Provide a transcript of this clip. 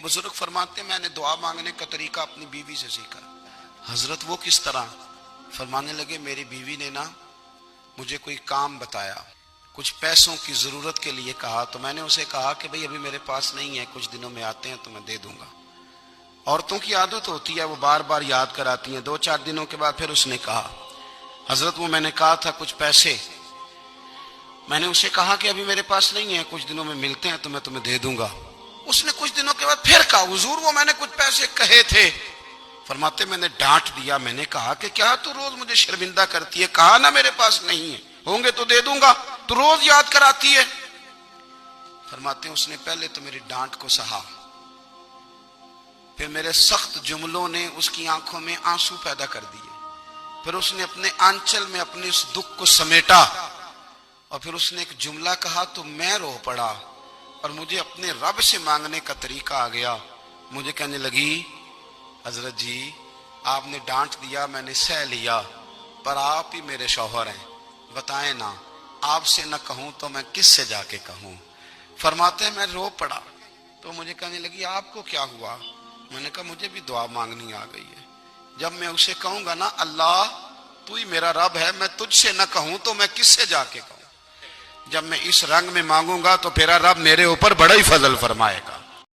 बुजुर्ग फरमाते मैंने दुआ मांगने का तरीका अपनी बीवी से सीखा। हजरत वो किस तरह? फरमाने लगे मेरी बीवी ने ना मुझे कोई काम बताया, कुछ पैसों की जरूरत के लिए कहा, तो मैंने उसे कहा कि भाई अभी मेरे पास नहीं है, कुछ दिनों में आते हैं तो मैं दे दूंगा। औरतों की आदत होती है, वो बार बार याद कराती हैं। 2-4 दिनों के बाद फिर उसने कहा हजरत वो मैंने कहा था कुछ पैसे, मैंने उसे कहा कि अभी मेरे पास नहीं है, कुछ दिनों में मिलते हैं तो मैं तुम्हें दे दूंगा। उसने कुछ दिनों के बाद फिर कहा हुजूर वो मैंने कुछ पैसे कहे थे। फरमाते मैंने डांट दिया, मैंने कहा कि क्या तू रोज मुझे शर्मिंदा करती है, कहा ना मेरे पास नहीं है, होंगे तो दे दूंगा, तू रोज याद कराती है। फरमाते उसने पहले तो मेरी डांट को सहा, फिर मेरे सख्त जुमलों ने उसकी आंखों में आंसू पैदा कर दिए, फिर उसने अपने आंचल में अपने उस दुख को समेटा और फिर उसने एक जुमला कहा तो मैं रो पड़ा और मुझे अपने रब से मांगने का तरीका आ गया। मुझे कहने लगी हजरत जी आपने डांट दिया, मैंने सह लिया, पर आप ही मेरे शौहर हैं, बताएं ना, आपसे न कहूं तो मैं किससे जाके कहूं। फरमाते हैं मैं रो पड़ा तो मुझे कहने लगी आपको क्या हुआ? मैंने कहा मुझे भी दुआ मांगनी आ गई है। जब मैं उसे कहूंगा ना अल्लाह तू ही मेरा रब है, मैं तुझसे न कहूं तो मैं किससे जाके कहूं। जब मैं इस रंग में मांगूंगा तो तेरा रब मेरे ऊपर बड़ा ही फजल फरमाएगा।